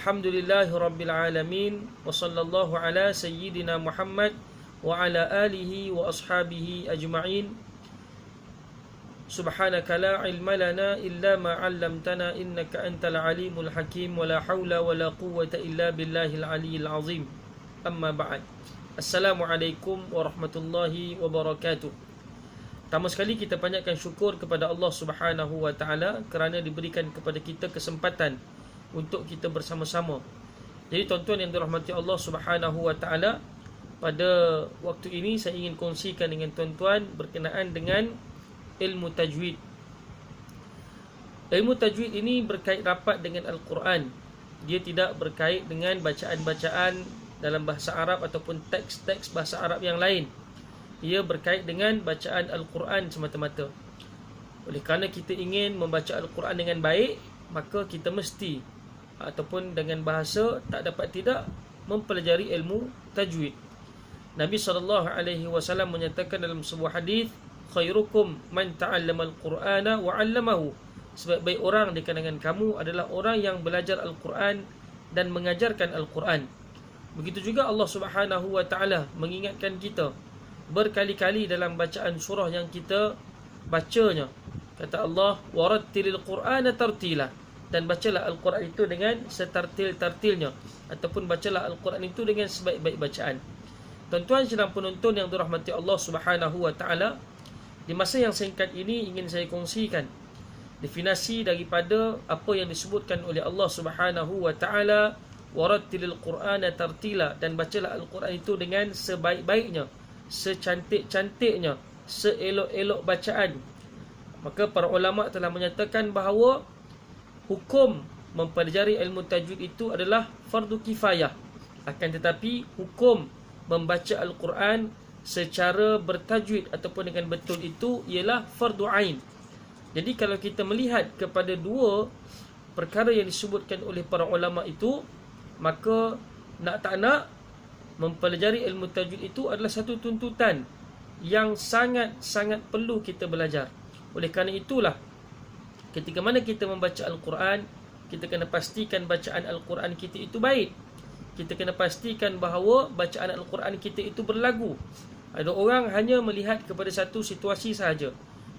Alhamdulillahi Rabbil Alamin. Wa sallallahu ala Sayyidina Muhammad wa ala alihi wa ashabihi ajma'in. Subhanaka la ilma lana illa ma 'allamtana innaka antal alimul hakim. Wa la hawla wa la quwwata illa billahil aliyyil azim. Amma ba'd. Assalamualaikum warahmatullahi wabarakatuh. Pertama sekali kita panjatkan syukur kepada Allah Subhanahu wa taala kerana diberikan kepada kita kesempatan untuk kita bersama-sama. Jadi tuan-tuan yang dirahmati Allah Subhanahu wa taala, pada waktu ini saya ingin kongsikan dengan tuan-tuan berkenaan dengan ilmu tajwid. Ilmu tajwid ini berkait rapat dengan Al-Quran. Dia tidak berkait dengan bacaan-bacaan dalam bahasa Arab ataupun teks-teks bahasa Arab yang lain. Ia berkait dengan bacaan Al-Quran semata-mata. Oleh kerana kita ingin membaca Al-Quran dengan baik, maka kita mesti ataupun dengan bahasa tak dapat tidak mempelajari ilmu tajwid. Nabi SAW menyatakan dalam sebuah hadis, khairukum man ta'allama al-Qur'ana wa 'allamahu. Sebaik-baik orang di kalangan kamu adalah orang yang belajar Al-Quran dan mengajarkan Al-Quran. Begitu juga Allah Subhanahu wa taala mengingatkan kita berkali-kali dalam bacaan surah yang kita bacanya. Kata Allah, warattilil Qur'ana tartila. Dan bacalah Al-Quran itu dengan setartil-tartilnya, ataupun bacalah Al-Quran itu dengan sebaik-baik bacaan. Tuan-tuan sedang penonton yang dirahmati Allah Subhanahu wa taala, di masa yang singkat ini ingin saya kongsikan definisi daripada apa yang disebutkan oleh Allah Subhanahu wa taala, warattilil Qur'ana tartila, dan bacalah Al-Quran itu dengan sebaik-baiknya, secantik-cantiknya, seelok-elok bacaan. Maka para ulama telah menyatakan bahawa hukum mempelajari ilmu tajwid itu adalah fardu kifayah. Akan tetapi hukum membaca Al-Quran secara bertajwid ataupun dengan betul itu ialah fardu ain. Jadi kalau kita melihat kepada dua perkara yang disebutkan oleh para ulama itu, maka nak tak nak mempelajari ilmu tajwid itu adalah satu tuntutan yang sangat-sangat perlu kita belajar. Oleh kerana itulah, ketika mana kita membaca Al-Quran, kita kena pastikan bacaan Al-Quran kita itu baik. Kita kena pastikan bahawa bacaan Al-Quran kita itu berlagu. Ada orang hanya melihat kepada satu situasi sahaja,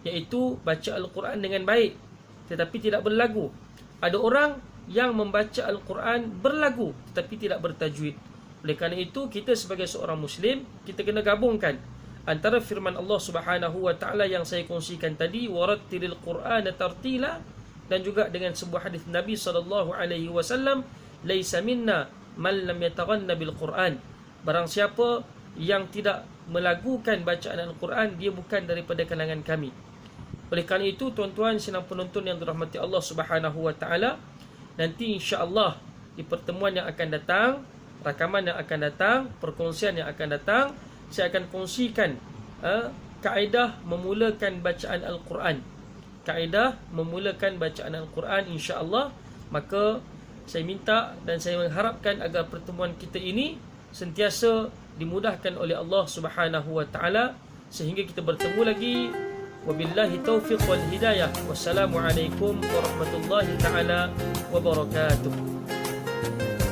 iaitu baca Al-Quran dengan baik tetapi tidak berlagu. Ada orang yang membaca Al-Quran berlagu tetapi tidak bertajwid. Oleh kerana itu, kita sebagai seorang Muslim, kita kena gabungkan antara firman Allah Subhanahu wa taala yang saya kongsikan tadi, warattilil Qur'ana tartila, dan juga dengan sebuah hadis Nabi SAW, laisa minna man lam yataghanna bil Qur'an. Barang siapa yang tidak melagukan bacaan Al-Quran, dia bukan daripada kalangan kami. Oleh kerana itu, tuan-tuan sedang penonton yang dirahmati Allah Subhanahu wa taala, nanti insya-Allah di pertemuan yang akan datang, rakaman yang akan datang, perkongsian yang akan datang, saya akan kongsikan kaedah memulakan bacaan Al-Quran. Kaedah memulakan bacaan Al-Quran insya-Allah. Maka saya minta dan saya mengharapkan agar pertemuan kita ini sentiasa dimudahkan oleh Allah Subhanahu wa taala sehingga kita bertemu lagi. Wabillahi taufiq wal hidayah. Wassalamualaikum warahmatullahi taala wabarakatuh.